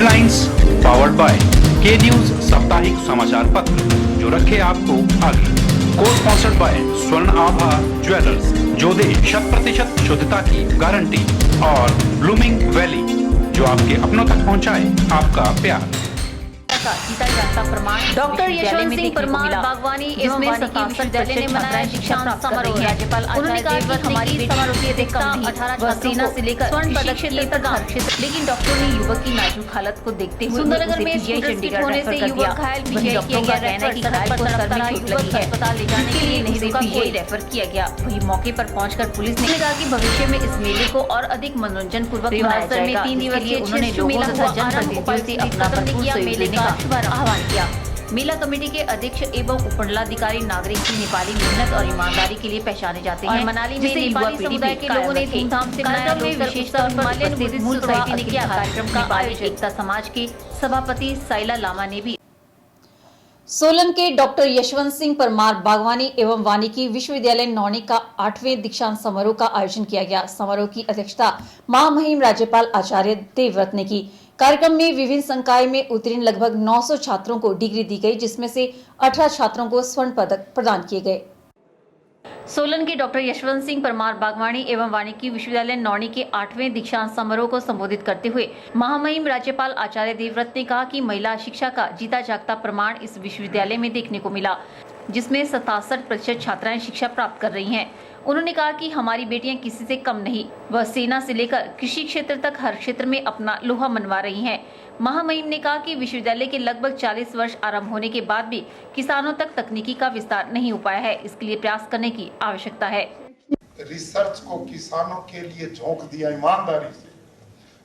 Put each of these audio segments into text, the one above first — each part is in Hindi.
हेडलाइंस पावर्ड बाय के न्यूज साप्ताहिक समाचार पत्र, जो रखे आपको आगे। को स्पॉन्सर्ड बाय स्वर्ण आभा ज्वेलर्स, जो दे 100% शुद्धता की गारंटी, और ब्लूमिंग वैली, जो आपके अपनों तक पहुंचाए आपका प्यार। जीता जागता प्रमाण डॉक्टर यशवंत सिंह परमार बागवानी एवं वानिकी विश्वविद्यालय ने मनाया दीक्षांत समारोह। राज्यपाल उन्होंने कहा कि हमारी समारोह की अधिकता 18 छात्रों से लेकर स्वर्ण पदक क्षेत्र तक हर क्षेत्र, लेकिन डॉक्टरों ने युवक की नाजुक हालत को देखते हुए सुंदरनगर में चंडीगढ़ होने से युवक घायल पीजीआई किया गया। कहना है कि घायल को सर में चोट लगी है, अस्पताल ले जाने के लिए नहीं का पीजीआई रेफर किया गया। वही मौके पर पहुंचकर पुलिस ने कहा कि भविष्य में इस मेले को और अधिक मनोरंजन पूर्वक मनाया जाएगा। 3 दिवसीय उन्होंने लोगों तथा जनप्रतिनिधियों से अपना भरपूर सहयोग देने का आह्वान किया। मेला कमेटी के अध्यक्ष एवं उपमंडलाधिकारी नागरिक की नेपाली मेहनत और ईमानदारी के लिए पहचाने जाते हैं। मनाली में नेपाली समुदाय के लोगों ने धूमधाम से कार्यक्रम में विशेष तौर पर उपस्थित मूल सोसाइटी ने किया। कार्यक्रम का आयोजन एकता समाज के सभापति साइला लामा ने भी। सोलन के डॉक्टर यशवंत सिंह परमार बागवानी एवं वानिकी विश्वविद्यालय नौणी का 8वें दीक्षांत समारोह का आयोजन किया गया। समारोह की अध्यक्षता महामहिम राज्यपाल आचार्य देवव्रत ने की। कार्यक्रम में विभिन्न संकाय में उत्तीर्ण लगभग 900 छात्रों को डिग्री दी गई, जिसमें से 18 छात्रों को स्वर्ण पदक प्रदान किए गए। सोलन के डॉक्टर यशवंत सिंह परमार बागवानी एवं वानिकी विश्वविद्यालय नौणी के 8वें दीक्षांत समारोह को संबोधित करते हुए महामहिम राज्यपाल आचार्य देवव्रत ने कहा कि महिला शिक्षा का जीता जागता प्रमाण इस विश्वविद्यालय में देखने को मिला, जिसमें 67% छात्राएं शिक्षा प्राप्त कर रही हैं। उन्होंने कहा कि हमारी बेटियां किसी से कम नहीं, वह सेना से लेकर कृषि क्षेत्र तक हर क्षेत्र में अपना लोहा मनवा रही हैं। महामहिम ने कहा कि विश्वविद्यालय के लगभग 40 वर्ष आरंभ होने के बाद भी किसानों तक तकनीकी का विस्तार नहीं हो पाया है, इसके लिए प्रयास करने की आवश्यकता है। रिसर्च को किसानों के लिए झोंक दिया ईमानदारी से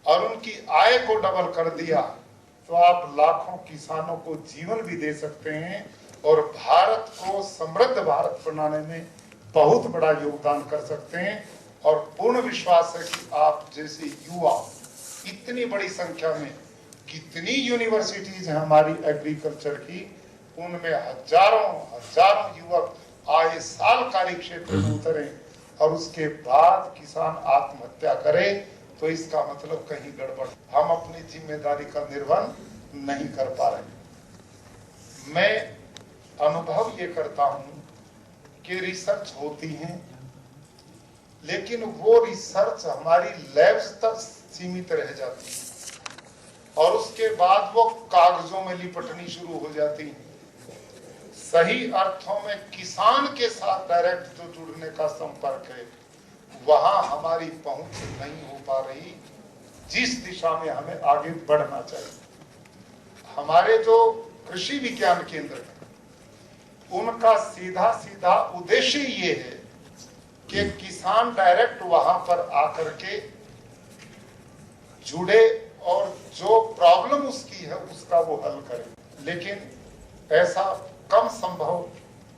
और उनकी आय को डबल कर दिया, तो आप लाखों किसानों को जीवन भी दे सकते हैं और भारत को समृद्ध भारत बनाने में बहुत बड़ा योगदान कर सकते हैं। और पूर्ण विश्वास है कि आप जैसे युवा, इतनी बड़ी संख्या में कितनी यूनिवर्सिटीज हैं हमारी एग्रीकल्चर की, उनमें हजारों युवक आए साल कार्य क्षेत्र में उतरे और उसके बाद किसान आत्महत्या करे, तो इसका मतलब कहीं गड़बड़, हम अपनी जिम्मेदारी का निर्वहन नहीं कर पा रहे। मैं अनुभव ये करता हूं कि रिसर्च होती है, लेकिन वो रिसर्च हमारी लैब्स तक सीमित रह जाती है और उसके बाद वो कागजों में लिपटनी शुरू हो जाती है। सही अर्थों में किसान के साथ डायरेक्ट जो जुड़ने का संपर्क है, वहां हमारी पहुंच नहीं हो पा रही, जिस दिशा में हमें आगे बढ़ना चाहिए। हमारे जो कृषि विज्ञान केंद्र है, उनका सीधा उद्देश्य ये है कि किसान डायरेक्ट वहां पर आकर के जुड़े और जो प्रॉब्लम उसकी है उसका वो हल करे, लेकिन ऐसा कम संभव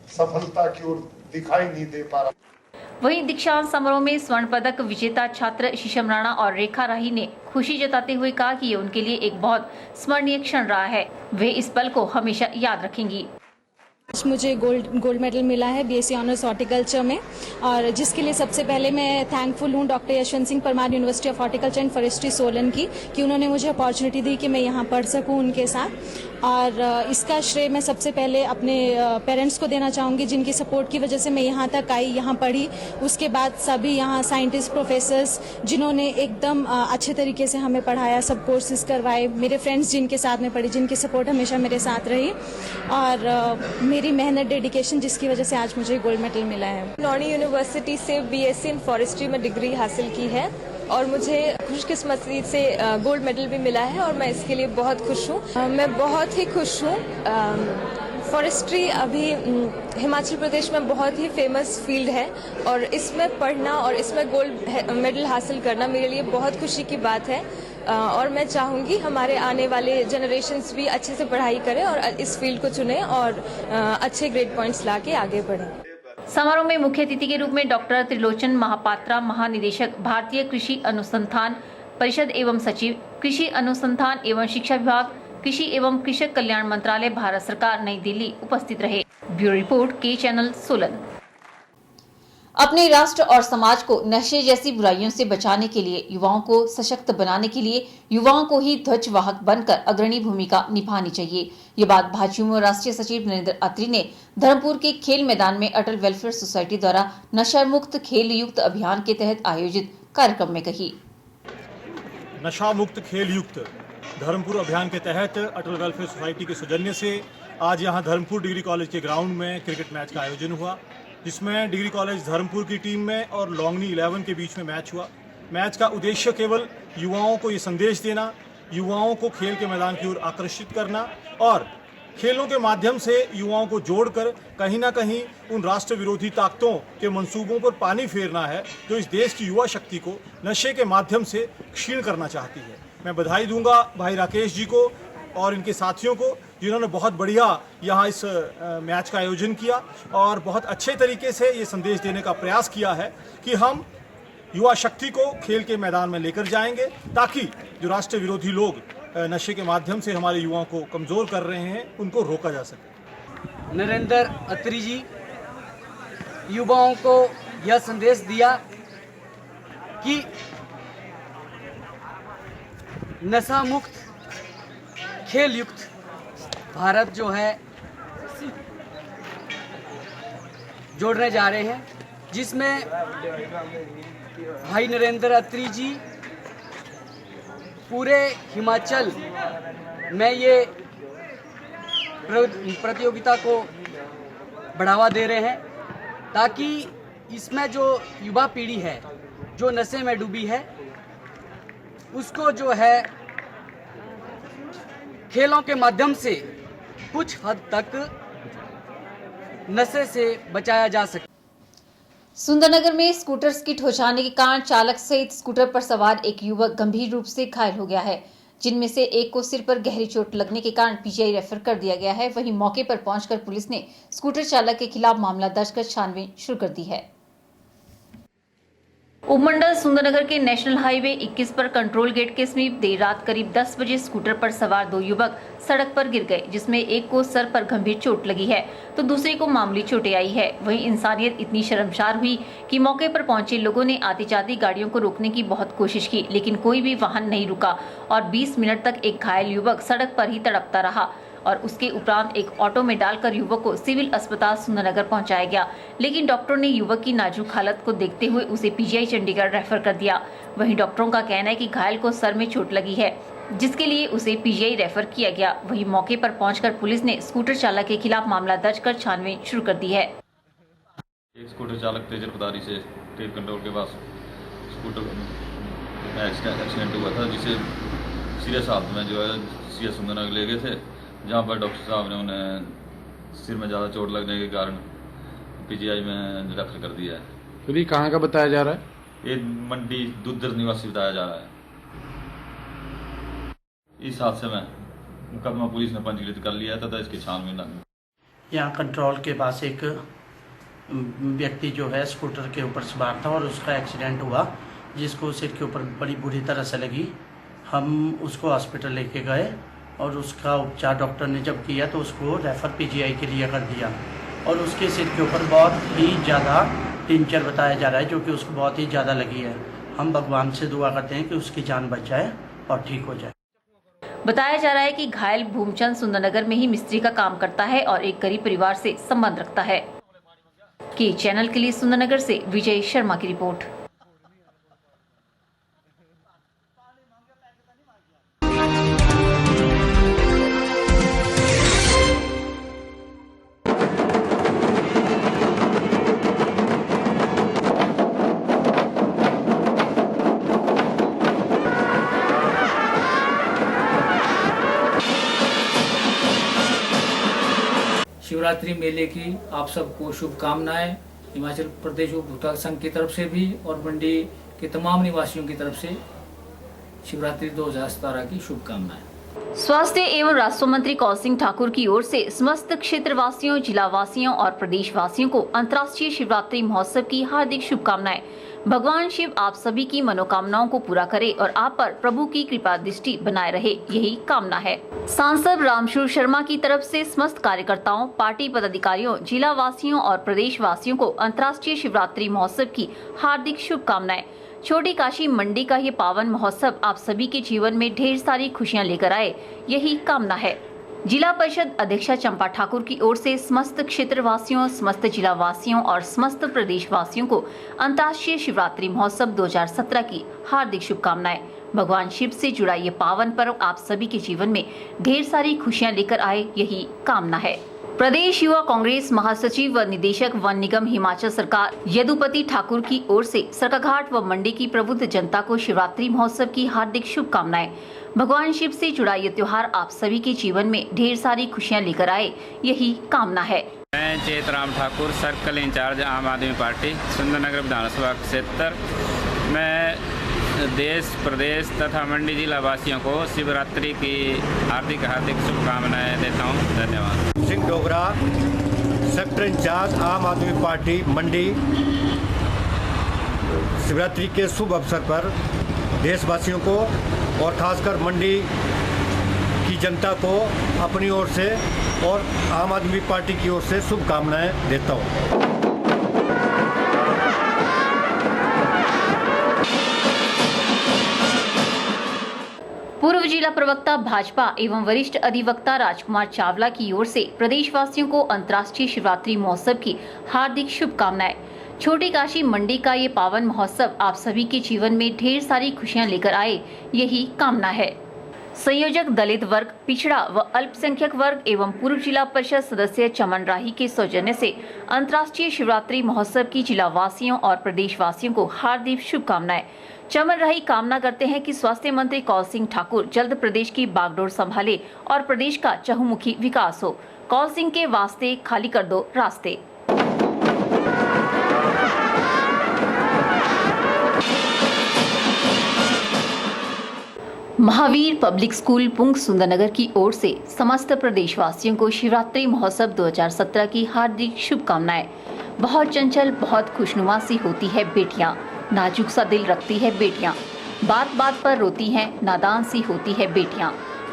सफलता की ओर दिखाई नहीं दे पा रहा। वहीं दीक्षांत समारोह में स्वर्ण पदक विजेता छात्र शीशम राणा और रेखा राही ने खुशी जताते हुए कहा कि ये उनके लिए एक बहुत स्मरणीय क्षण रहा है, वे इस पल को हमेशा याद रखेंगी। मुझे गोल्ड मेडल मिला है बीएससी ऑनर्स हॉर्टिकल्चर में, और जिसके लिए सबसे पहले मैं थैंकफुल हूँ doctor Yashwant Singh Parmar university of horticulture and forestry Solan की, कि उन्होंने मुझे अपॉर्चुनिटी दी कि मैं यहाँ पढ़ सकूँ उनके साथ। और इसका श्रेय मैं सबसे पहले अपने पेरेंट्स को देना चाहूँगी, जिनकी सपोर्ट की वजह से मैं यहाँ तक आई, यहाँ पढ़ी। उसके बाद सभी यहाँ साइंटिस्ट, प्रोफेसर्स, जिन्होंने एकदम अच्छे तरीके से हमें पढ़ाया, सब कोर्सेज करवाए, मेरे फ्रेंड्स जिनके साथ में पढ़ी, जिनकी सपोर्ट हमेशा मेरे साथ रही, और मेरी मेहनत, डेडिकेशन, जिसकी वजह से आज मुझे गोल्ड मेडल मिला है। नौणी यूनिवर्सिटी से बीएससी इन फॉरेस्ट्री में डिग्री हासिल की है और मुझे खुशकिस्मती से गोल्ड मेडल भी मिला है और मैं इसके लिए बहुत खुश हूँ। मैं बहुत ही खुश हूँ। फॉरेस्ट्री अभी हिमाचल प्रदेश में बहुत ही फेमस फील्ड है और इसमें पढ़ना और इसमें गोल्ड मेडल हासिल करना मेरे लिए बहुत खुशी की बात है। और मैं चाहूँगी हमारे आने वाले जनरेशन्स भी अच्छे से पढ़ाई करें और इस फील्ड को चुनें और अच्छे ग्रेड पॉइंट्स ला के आगे बढ़ें। समारोह में मुख्य अतिथि के रूप में डॉक्टर त्रिलोचन महापात्रा, महानिदेशक भारतीय कृषि अनुसंधान परिषद एवं सचिव, कृषि अनुसंधान एवं शिक्षा विभाग, कृषि एवं कृषक कल्याण मंत्रालय, भारत सरकार, नई दिल्ली उपस्थित रहे। ब्यूरो रिपोर्ट, के चैनल, सोलन। अपने राष्ट्र और समाज को नशे जैसी बुराइयों से बचाने के लिए, युवाओं को सशक्त बनाने के लिए युवाओं को ही ध्वजवाहक बनकर अग्रणी भूमिका निभानी चाहिए। ये बात भाजयुमो राष्ट्रीय सचिव नरेंद्र अत्री ने धर्मपुर के खेल मैदान में अटल वेलफेयर सोसाइटी द्वारा नशा मुक्त खेल युक्त अभियान के तहत आयोजित कार्यक्रम में कही। नशा मुक्त खेल युक्त धर्मपुर अभियान के तहत अटल वेलफेयर सोसाइटी के सौजन्य से आज यहाँ धर्मपुर डिग्री कॉलेज के ग्राउंड में क्रिकेट मैच का आयोजन हुआ, जिसमें डिग्री कॉलेज धर्मपुर की टीम में और लॉन्गनी 11 के बीच में मैच हुआ। मैच का उद्देश्य केवल युवाओं को ये संदेश देना, युवाओं को खेल के मैदान की ओर आकर्षित करना और खेलों के माध्यम से युवाओं को जोड़कर कहीं ना कहीं उन राष्ट्र विरोधी ताकतों के मंसूबों पर पानी फेरना है जो इस देश की युवा शक्ति को नशे के माध्यम से क्षीण करना चाहती है। मैं बधाई दूंगा भाई राकेश जी को और इनके साथियों को, जिन्होंने बहुत बढ़िया यहाँ इस मैच का आयोजन किया और बहुत अच्छे तरीके से ये संदेश देने का प्रयास किया है कि हम युवा शक्ति को खेल के मैदान में लेकर जाएंगे ताकि जो राष्ट्र विरोधी लोग नशे के माध्यम से हमारे युवाओं को कमज़ोर कर रहे हैं उनको रोका जा सके। नरेंद्र अत्री जी युवाओं को यह संदेश दिया कि नशा मुक्त खेल युक्त भारत जो है जोड़ने जा रहे हैं, जिसमें भाई नरेंद्र अत्री जी पूरे हिमाचल में ये प्रतियोगिता को बढ़ावा दे रहे हैं ताकि इसमें जो युवा पीढ़ी है जो नशे में डूबी है उसको जो है खेलों के माध्यम से कुछ हद तक नशे से बचाया जा सके। सुंदरनगर में स्कूटर स्किड हो जाने के कारण चालक सहित स्कूटर पर सवार एक युवक गंभीर रूप से घायल हो गया है, जिनमें से एक को सिर पर गहरी चोट लगने के कारण पीजीआई रेफर कर दिया गया है। वहीं मौके पर पहुंचकर पुलिस ने स्कूटर चालक के खिलाफ मामला दर्ज कर छानबीन शुरू कर दी है। उपमंडल सुंदरनगर के नेशनल हाईवे 21 पर कंट्रोल गेट के समीप देर रात करीब 10 बजे स्कूटर पर सवार दो युवक सड़क पर गिर गए, जिसमें एक को सर पर गंभीर चोट लगी है तो दूसरे को मामूली चोटें आई है। वहीं इंसानियत इतनी शर्मसार हुई कि मौके पर पहुंचे लोगों ने आती जाती गाड़ियों को रोकने की बहुत कोशिश की, लेकिन कोई भी वाहन नहीं रुका और 20 मिनट तक एक घायल युवक सड़क पर ही तड़पता रहा और उसके उपरांत एक ऑटो में डालकर युवक को सिविल अस्पताल सुंदरनगर पहुंचाया गया, लेकिन डॉक्टरों ने युवक की नाजुक हालत को देखते हुए उसे पीजीआई चंडीगढ़ रेफर कर दिया। वहीं डॉक्टरों का कहना है कि घायल को सर में चोट लगी है, जिसके लिए उसे पीजीआई रेफर किया गया। वहीं मौके पर पहुंचकर पुलिस ने स्कूटर चालक के खिलाफ मामला दर्ज कर छानबीन शुरू कर दी है। एक स्कूटर चालक तेज रफ्तारी से ट्रेन कंट्रोल के पास स्कूटर एक्सीडेंट हुआ था, जिसे सीरियस हालत में जो है सीएस सुंदरनगर ले गए थे, जहाँ पर डॉक्टर साहब ने उन्हें सिर में ज़्यादा चोट लगने के कारण पीजीआई में रेफर कर दिया है। फिर ये कहाँ का बताया जा रहा है? ये मंडी दुधर निवासी बताया जा रहा है। इस हादसे में मुकदमा पुलिस ने पंजीकृत कर लिया तथा इसकी छानबीन यहाँ कंट्रोल के पास एक व्यक्ति जो है स्कूटर के ऊपर सवार था और उसका एक्सीडेंट हुआ, जिसको सिर के ऊपर बड़ी बुरी तरह से लगी। हम उसको हॉस्पिटल लेके गए और उसका उपचार डॉक्टर ने जब किया तो उसको रेफर पीजीआई के लिए कर दिया और उसके सिर के ऊपर बहुत ही ज़्यादा टिंचर बताया जा रहा है, जो कि उसको बहुत ही ज़्यादा लगी है। हम भगवान से दुआ करते हैं कि उसकी जान बच जाए और ठीक हो जाए। बताया जा रहा है कि घायल भूमचंद सुंदरनगर में ही मिस्त्री का काम करता है और एक गरीब परिवार से संबंध रखता है। के चैनल के लिए सुंदरनगर से विजय शर्मा की रिपोर्ट। शिवरात्रि मेले की आप सबको शुभकामनाएं। हिमाचल प्रदेश उपभोक्ता संघ की तरफ से भी और मंडी के तमाम निवासियों की तरफ से शिवरात्रि 2017 की शुभकामनाएं। स्वास्थ्य एवं राष्ट्र मंत्री कौल सिंह ठाकुर की ओर से समस्त क्षेत्रवासियों, जिलावासियों और प्रदेशवासियों को अंतर्राष्ट्रीय शिवरात्रि महोत्सव की हार्दिक शुभकामनाएं। भगवान शिव आप सभी की मनोकामनाओं को पूरा करे और आप पर प्रभु की कृपा दृष्टि बनाए रहे, यही कामना है। सांसद रामशूर शर्मा की तरफ से समस्त कार्यकर्ताओं, पार्टी पदाधिकारियों, जिलावासियों और प्रदेशवासियों को अंतर्राष्ट्रीय शिवरात्रि महोत्सव की हार्दिक शुभकामनाएं। छोटी काशी मंडी का ये पावन महोत्सव आप सभी के जीवन में ढेर सारी खुशियां लेकर आए, यही कामना है। जिला परिषद अध्यक्षा चंपा ठाकुर की ओर से समस्त क्षेत्रवासियों, समस्त जिलावासियों और समस्त प्रदेशवासियों को अंतर्राष्ट्रीय शिवरात्रि महोत्सव 2017 की हार्दिक शुभकामनाएं। भगवान शिव से जुड़ा ये पावन पर्व आप सभी के जीवन में ढेर सारी खुशियां लेकर आए, यही कामना है। प्रदेश युवा कांग्रेस महासचिव व निदेशक वन निगम हिमाचल सरकार यदुपति ठाकुर की ओर से सरकाघाट व मंडी की प्रबुद्ध जनता को शिवरात्रि महोत्सव की हार्दिक शुभकामनाएं। भगवान शिव से जुड़ा ये त्योहार आप सभी के जीवन में ढेर सारी खुशियां लेकर आए, यही कामना है। मैं चेतराम ठाकुर, सर्कल इंचार्ज आम आदमी पार्टी, सुंदरनगर विधानसभा क्षेत्र। मैं देश, प्रदेश तथा मंडी जिला वासियों को शिवरात्रि की हार्दिक शुभकामनाएं देता हूं। धन्यवाद। सिंह डोगरा, सेक्टर इंचार्ज आम आदमी पार्टी मंडी। शिवरात्रि के शुभ अवसर पर देशवासियों को और खासकर मंडी की जनता को अपनी ओर से और आम आदमी पार्टी की ओर से शुभकामनाएं देता हूं। पूर्व जिला प्रवक्ता भाजपा एवं वरिष्ठ अधिवक्ता राजकुमार चावला की ओर से प्रदेशवासियों को अंतर्राष्ट्रीय शिवरात्रि महोत्सव की हार्दिक शुभकामनाएं। छोटी काशी मंडी का ये पावन महोत्सव आप सभी के जीवन में ढेर सारी खुशियां लेकर आए, यही कामना है। संयोजक दलित वर्ग, पिछड़ा व अल्पसंख्यक वर्ग एवं पूर्व जिला परिषद सदस्य चमन राही के सौजन्य से अंतर्राष्ट्रीय शिवरात्रि महोत्सव की जिला वासियों और प्रदेशवासियों को हार्दिक शुभकामनाएं। चमन राही कामना करते हैं कि स्वास्थ्य मंत्री कौल सिंह ठाकुर जल्द प्रदेश की बागडोर संभाले और प्रदेश का चहुमुखी विकास हो। कौल सिंह के वास्ते खाली कर दो रास्ते। महावीर पब्लिक स्कूल पुंग सुंदरनगर की ओर से समस्त प्रदेशवासियों को शिवरात्रि महोत्सव 2017 की हार्दिक शुभकामनाएं। बहुत चंचल, बहुत खुशनुमा सी होती है बेटियां, नाजुक सा दिल रखती है बेटियां, बात बात पर रोती हैं, नादान सी होती है बेटियां,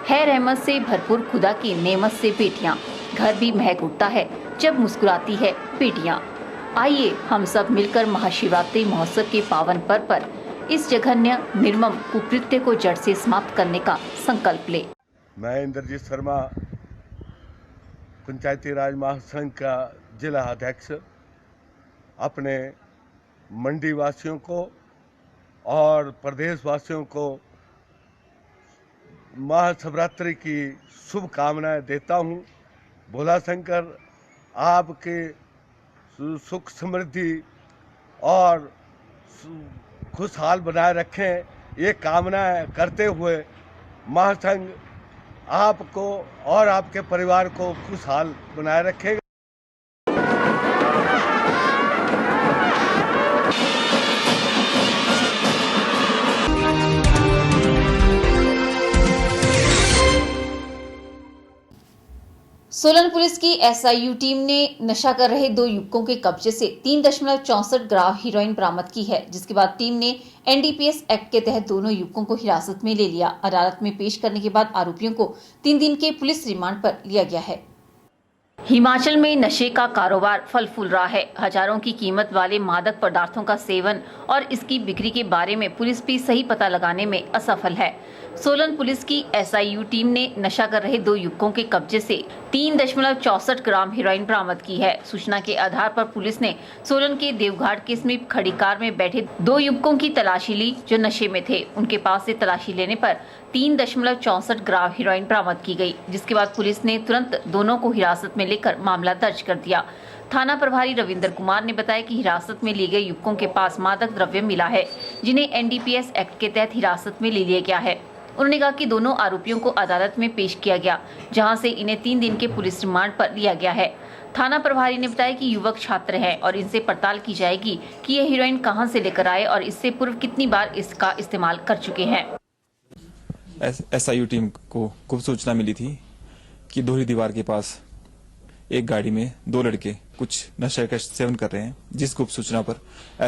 है रहमत से भरपूर खुदा की नेमत से बेटियां, घर भी महक उठता है जब मुस्कुराती है बेटियां। आइए हम सब मिलकर महाशिवरात्रि महोत्सव के पावन पर्व पर इस जघन्य निर्मम कुकृत्य को जड़ से समाप्त करने का संकल्प ले। मैं इंद्रजीत शर्मा, पंचायती राज महासंघ का जिला अध्यक्ष, अपने मंडी वासियों को और प्रदेश वासियों को महाशिवरात्रि की शुभकामनाएं देता हूं। भोला शंकर आपके सुख समृद्धि और खुशहाल बनाए रखें, ये कामना करते हुए महासंघ आपको और आपके परिवार को खुशहाल बनाए रखेगा। सोलन पुलिस की एसआईयू टीम ने नशा कर रहे 2 युवकों के कब्जे से 3.64 ग्राम हीरोइन बरामद की है, जिसके बाद टीम ने एनडीपीएस एक्ट के तहत दोनों युवकों को हिरासत में ले लिया। अदालत में पेश करने के बाद आरोपियों को 3 दिन के पुलिस रिमांड पर लिया गया है। हिमाचल में नशे का कारोबार फल फूल रहा है। हजारों की कीमत वाले मादक पदार्थों का सेवन और इसकी बिक्री के बारे में पुलिस भी सही पता लगाने में असफल है। सोलन पुलिस की एसआईयू टीम ने नशा कर रहे 2 युवकों के कब्जे से 3.64 ग्राम हीरोइन बरामद की है। सूचना के आधार पर पुलिस ने सोलन के देवघाट के समीप खड़ी कार में बैठे 2 युवकों की तलाशी ली जो नशे में थे। उनके पास से तलाशी लेने पर 3.64 ग्राम हीरोइन बरामद की गई, जिसके बाद पुलिस ने तुरंत दोनों को हिरासत में लेकर मामला दर्ज कर दिया। थाना प्रभारी रविंद्र कुमार ने बताया कि हिरासत में लिए गए युवकों के पास मादक द्रव्य मिला है, जिन्हें एनडीपीएस एक्ट के तहत हिरासत में ले लिया गया है। उन्होंने कहा कि दोनों आरोपियों को अदालत में पेश किया गया, जहां से इन्हें 3 दिन के पुलिस रिमांड पर लिया गया है। थाना प्रभारी ने बताया कि युवक छात्र हैं और इनसे पड़ताल की जाएगी कि ये हीरोइन कहां से लेकर आए और इससे पूर्व कितनी बार इसका इस्तेमाल कर चुके हैं। SIU टीम को गुप्त सूचना मिली थी कि दोहरी दीवार के पास एक गाड़ी में 2 लड़के कुछ नशे का सेवन कर रहे हैं। जिस गुप्त सूचना पर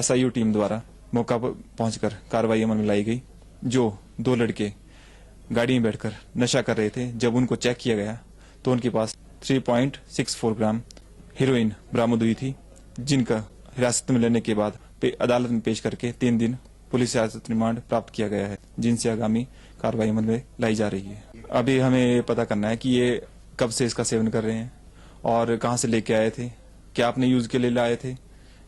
SIU टीम द्वारा मौका पर पहुंचकर कार्रवाई अमल में लाई गई। जो 2 लड़के गाड़ी में बैठकर नशा कर रहे थे, जब उनको चेक किया गया तो उनके पास 3.64 ग्राम हेरोइन बरामद हुई थी, जिनका हिरासत में लेने के बाद अदालत में पेश करके 3 दिन पुलिस हिरासत रिमांड प्राप्त किया गया है, जिनसे आगामी कार्रवाई अमल में लाई जा रही है। अभी हमें पता करना है कि ये कब से इसका सेवन कर रहे हैं और कहां से लेके आए थे, क्या अपने यूज के लिए लाए थे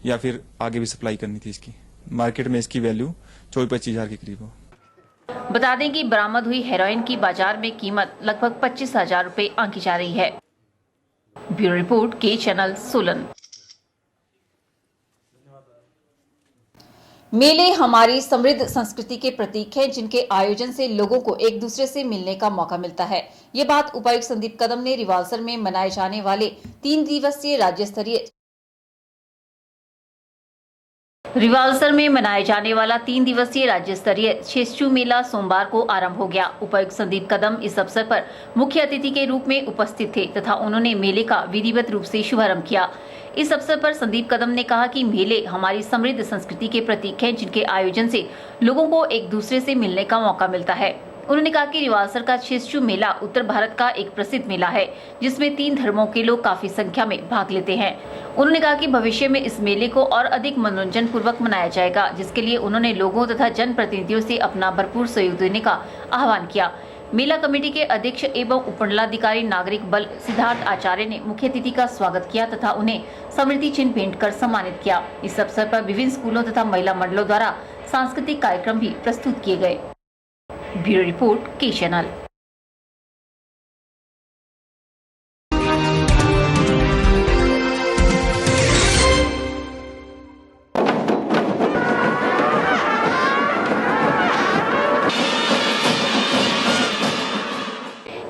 या फिर आगे भी सप्लाई करनी थी इसकी। मार्केट में इसकी वैल्यू 24-25 हजार के करीब हो। बता दें कि बरामद हुई हेरोइन की बाजार में कीमत लगभग 25,000 रुपए आंकी जा रही है। ब्यूरो रिपोर्ट के चैनल सोलन। मेले हमारी समृद्ध संस्कृति के प्रतीक हैं, जिनके आयोजन से लोगों को एक दूसरे से मिलने का मौका मिलता है। ये बात उपायुक्त संदीप कदम ने रिवाल्सर में मनाए जाने वाले 3 दिवसीय राज्य स्तरीय शेषचू मेला सोमवार को आरंभ हो गया। उपायुक्त संदीप कदम इस अवसर पर मुख्य अतिथि के रूप में उपस्थित थे तथा उन्होंने मेले का विधिवत रूप से शुभारंभ किया। इस अवसर पर संदीप कदम ने कहा कि मेले हमारी समृद्ध संस्कृति के प्रतीक हैं, जिनके आयोजन से लोगों को एक दूसरे से मिलने का मौका मिलता है। उन्होंने कहा कि रिवाल्सर का शेषचू मेला उत्तर भारत का एक प्रसिद्ध मेला है, जिसमें 3 धर्मों के लोग काफी संख्या में भाग लेते हैं। उन्होंने कहा कि भविष्य में इस मेले को और अधिक मनोरंजन पूर्वक मनाया जाएगा, जिसके लिए उन्होंने लोगों तथा जनप्रतिनिधियों से अपना भरपूर सहयोग देने का आह्वान किया। मेला कमेटी के अध्यक्ष एवं उपमंडलाधिकारी नागरिक बल सिद्धार्थ आचार्य ने मुख्य अतिथि का स्वागत किया तथा उन्हें स्मृति चिन्ह भेंट कर सम्मानित किया। इस अवसर पर विभिन्न स्कूलों तथा महिला मंडलों द्वारा सांस्कृतिक कार्यक्रम भी प्रस्तुत किए गए। ब्यूरो रिपोर्ट के चैनल।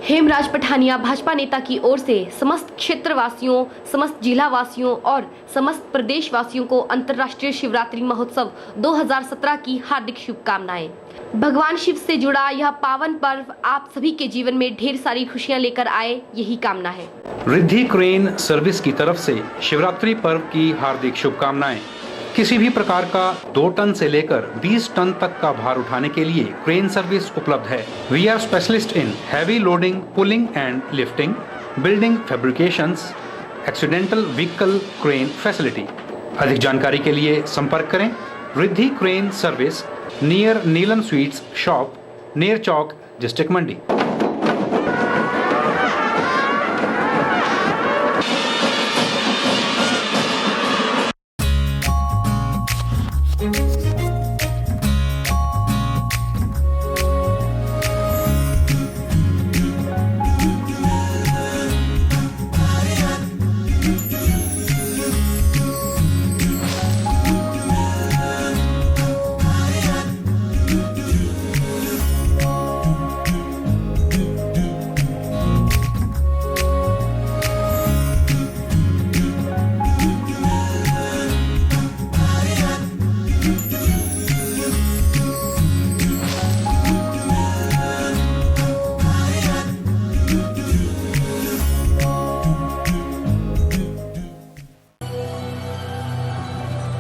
हेमराज पठानिया भाजपा नेता की ओर से समस्त क्षेत्रवासियों, समस्त जिला वासियों और समस्त प्रदेश वासियों को अंतर्राष्ट्रीय शिवरात्रि महोत्सव 2017 की हार्दिक शुभकामनाएं। भगवान शिव से जुड़ा यह पावन पर्व आप सभी के जीवन में ढेर सारी खुशियां लेकर आए, यही कामना है। रिद्धि क्रेन सर्विस की तरफ से शिवरात्रि पर्व की हार्दिक शुभकामनाएं। किसी भी प्रकार का 2 टन से लेकर 20 टन तक का भार उठाने के लिए क्रेन सर्विस उपलब्ध है। We are specialist in heavy loading, pulling and lifting, building fabrications, accidental vehicle crane facility. अधिक जानकारी के लिए संपर्क करें Riddhi crane service near Neelam sweets shop, near चौक, डिस्ट्रिक्ट मंडी।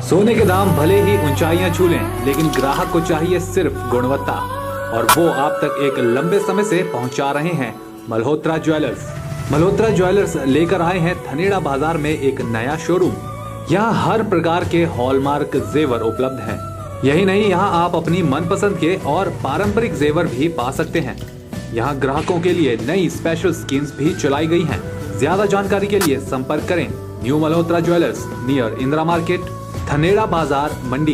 सोने के दाम भले ही ऊंचाइयां छू लें, लेकिन ग्राहक को चाहिए सिर्फ गुणवत्ता, और वो आप तक एक लंबे समय से पहुंचा रहे हैं मल्होत्रा ज्वेलर्स। मल्होत्रा ज्वेलर्स लेकर आए हैं धनेड़ा बाजार में एक नया शोरूम। यहाँ हर प्रकार के हॉलमार्क जेवर उपलब्ध हैं। यही नहीं, यहाँ आप अपनी मनपसंद के और पारंपरिक जेवर भी पा सकते हैं। यहाँ ग्राहकों के लिए नई स्पेशल स्कीम्स भी चलाई गई हैं। ज्यादा जानकारी के लिए संपर्क करें new Malhotra jewellers near Indira market, Dhaneda बाजार, मंडी।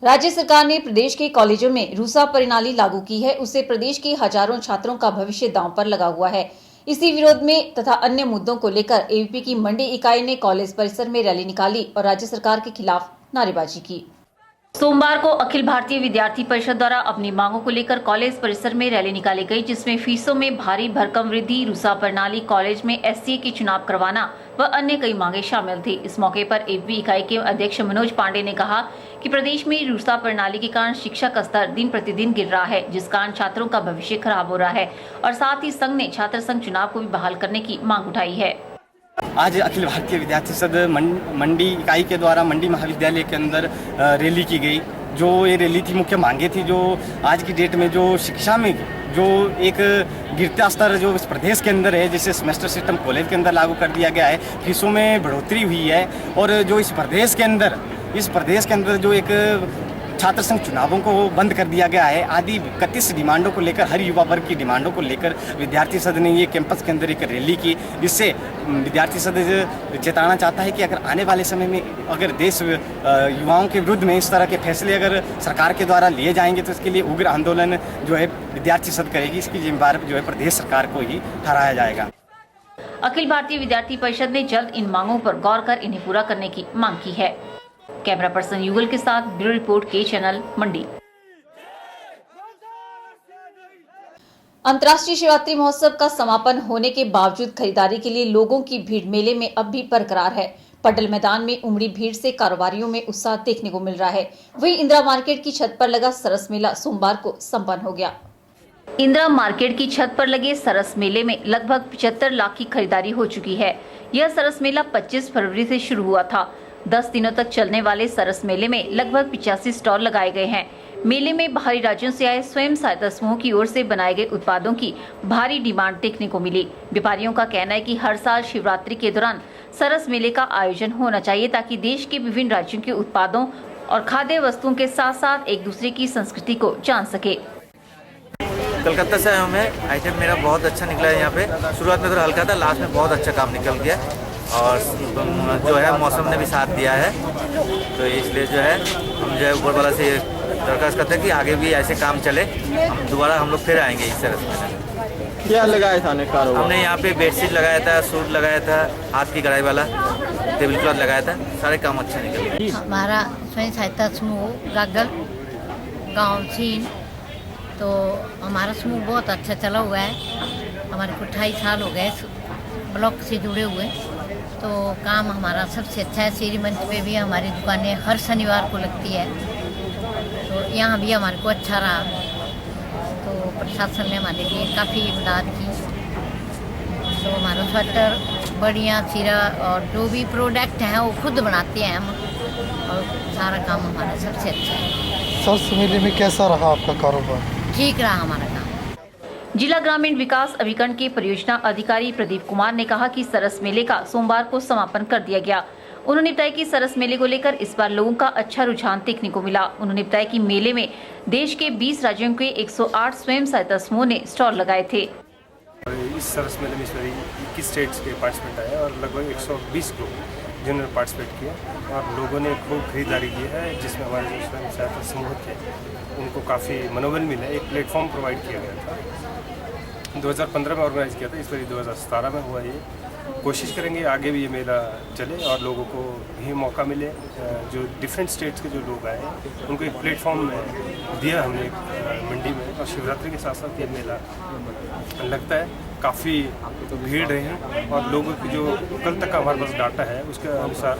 राज्य सरकार ने प्रदेश के कॉलेजों में रूसा प्रणाली लागू की है। उससे प्रदेश के हजारों छात्रों का भविष्य दांव पर लगा हुआ है। इसी विरोध में तथा अन्य मुद्दों को लेकर एबीपी की मंडी इकाई ने कॉलेज परिसर में रैली निकाली और राज्य सरकार के खिलाफ नारेबाजी की। सोमवार को अखिल भारतीय विद्यार्थी परिषद द्वारा अपनी मांगों को लेकर कॉलेज परिसर में रैली निकाली गई, जिसमें फीसों में भारी भरकम वृद्धि, रूसा प्रणाली, कॉलेज में एससीए के चुनाव करवाना व अन्य कई मांगे शामिल थी। इस मौके पर एबीवी इकाई के अध्यक्ष मनोज पांडे ने कहा कि प्रदेश में रूसा प्रणाली के कारण शिक्षा का स्तर दिन प्रतिदिन गिर रहा है, जिस कारण छात्रों का भविष्य खराब हो रहा है और साथ ही संघ ने छात्र संघ चुनाव को भी बहाल करने की मांग उठाई है। आज अखिल भारतीय विद्यार्थी परिषद मंडी इकाई के द्वारा मंडी महाविद्यालय के अंदर रैली की गई। जो ये रैली थी, मुख्य मांगे थी जो आज की डेट में जो शिक्षा में जो एक गिरता स्तर जो इस प्रदेश के अंदर है, जैसे सेमेस्टर सिस्टम कॉलेज के अंदर लागू कर दिया गया है, फीसों में बढ़ोतरी हुई है और जो इस प्रदेश के अंदर जो एक छात्र संघ चुनावों को बंद कर दिया गया है, आदि 31 डिमांडों को लेकर, हर युवा वर्ग की डिमांडों को लेकर विद्यार्थी सदन ने ये कैंपस के अंदर एक रैली की, जिससे विद्यार्थी सदन चेताना चाहता है कि अगर आने वाले समय में अगर देश युवाओं के विरुद्ध में इस तरह के फैसले अगर सरकार के द्वारा लिए जाएंगे तो इसके लिए उग्र आंदोलन जो है विद्यार्थी सदन करेगी। इसकी जिम्मेदार जो है प्रदेश सरकार को ही ठहराया जाएगा। अखिल भारतीय विद्यार्थी परिषद ने जल्द इन मांगों पर गौर कर इन्हें पूरा करने की मांग की है। कैमरा पर्सन युगल के साथ ब्यूरो रिपोर्ट के चैनल मंडी। अंतर्राष्ट्रीय शिवरात्रि महोत्सव का समापन होने के बावजूद खरीदारी के लिए लोगों की भीड़ मेले में अब भी बरकरार है। पटल मैदान में उमड़ी भीड़ से कारोबारियों में उत्साह देखने को मिल रहा है। वहीं इंदिरा मार्केट की छत पर लगा सरस मेला सोमवार को संपन्न हो गया। इंदिरा मार्केट की छत पर लगे सरस मेले में लगभग 75 लाख की खरीदारी हो चुकी है। यह सरस मेला 25 फरवरी से शुरू हुआ था। 10 दिनों तक चलने वाले सरस मेले में लगभग 85 स्टॉल लगाए गए हैं। मेले में बाहरी राज्यों से आए स्वयं सहायता समूह की ओर से बनाए गए उत्पादों की भारी डिमांड देखने को मिली। व्यापारियों का कहना है कि हर साल शिवरात्रि के दौरान सरस मेले का आयोजन होना चाहिए ताकि देश के विभिन्न राज्यों के उत्पादों और खाद्य वस्तुओं के साथ साथ एक दूसरे की संस्कृति को जान सके। कलकत्ता से आया हूँ मैं। आइटम मेरा बहुत अच्छा निकला है। यहाँ पे शुरुआत में थोड़ा हल्का था, लास्ट में बहुत अच्छा काम निकल गया और जो है मौसम ने भी साथ दिया है, तो इसलिए जो है हम जो है ऊपर वाला से दरखास्त करते हैं कि आगे भी ऐसे काम चले। हम लोग फिर आएंगे इस तरह से। क्या लगाया था हमने यहाँ पे बेडशीट लगाया था, सूट लगाया था, हाथ की कढ़ाई वाला टेबल क्लॉथ लगाया था, सारे काम अच्छे निकले। हमारा स्वयं सहायता समूह गागल गाँव चीन, तो हमारा समूह बहुत अच्छा चला हुआ है। हमारे को 28 साल हो गए ब्लॉक से जुड़े हुए, तो काम हमारा सबसे अच्छा है। श्री मंच पे भी हमारी दुकानें हर शनिवार को लगती है, तो यहाँ भी हमारे को अच्छा रहा। तो प्रशासन ने हमारे लिए काफ़ी इमदाद की, तो हमारा स्वेटर, बढ़िया सिरा और जो भी प्रोडक्ट हैं वो खुद बनाते हैं हम, और सारा काम हमारा सबसे अच्छा है। सरस मेले में कैसा रहा आपका कारोबार? ठीक रहा हमारा काम। जिला ग्रामीण विकास अभिकरण के परियोजना अधिकारी प्रदीप कुमार ने कहा कि सरस मेले का सोमवार को समापन कर दिया गया। उन्होंने बताया कि सरस मेले को लेकर इस बार लोगों का अच्छा रुझान देखने को मिला। उन्होंने बताया कि मेले में देश के 20 राज्यों के 108 स्वयं सहायता समूह ने स्टॉल लगाए थे। इस सरस मेले में 21 स्टेट्स के पार्टिसिपेंट आए और लगभग 120 लोग जिन्होंने पार्टिसिपेट किया और लोगों ने खूब खरीदारी की है, जिसमें हमारे जो स्वयं सहायता समूह थे उनको काफ़ी मनोबल मिला। एक प्लेटफॉर्म प्रोवाइड किया गया था, 2015 में ऑर्गेनाइज किया था, इस बार 2017 में हुआ। ये कोशिश करेंगे आगे भी ये मेला चले और लोगों को भी मौका मिले। जो डिफरेंट स्टेट्स के जो लोग आए उनको एक प्लेटफॉर्म दिया हमने मंडी में, और शिवरात्रि के साथ साथ ये मेला लगता है। काफ़ी भीड़ रही और लोगों की जो कल तक का हमारे पास डाटा है उसके अनुसार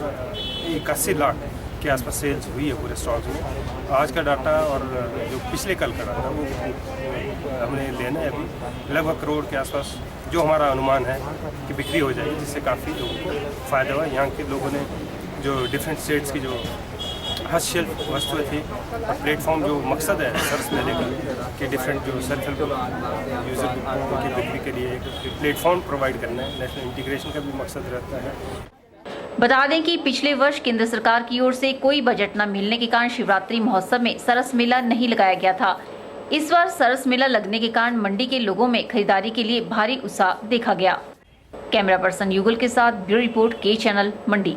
81 लाख के आसपास सेल्स हुई है पूरे स्टॉक में। आज का डाटा और जो पिछले कल का डाटा वो हमने लेना है अभी, लगभग करोड़ के आसपास जो हमारा अनुमान है कि बिक्री हो जाएगी, जिससे काफ़ी लोगों को फ़ायदा हुआ। यहाँ के लोगों ने जो डिफरेंट स्टेट्स की जो हस्तशिल्प वस्तुएँ थी और प्लेटफॉर्म, जो मकसद है सरस मेले का कि डिफरेंट जो सेल्फ हेल्प यूज़र की बिक्री के लिए एक प्लेटफॉर्म प्रोवाइड करना है, नेशनल इंटीग्रेशन का भी मकसद रहता है। बता दें कि पिछले वर्ष केंद्र सरकार की ओर से कोई बजट न मिलने के कारण शिवरात्रि महोत्सव में सरस मेला नहीं लगाया गया था। इस बार सरस मेला लगने के कारण मंडी के लोगों में खरीदारी के लिए भारी उत्साह देखा गया। कैमरा पर्सन युगल के साथ ब्यूरो रिपोर्ट के चैनल मंडी।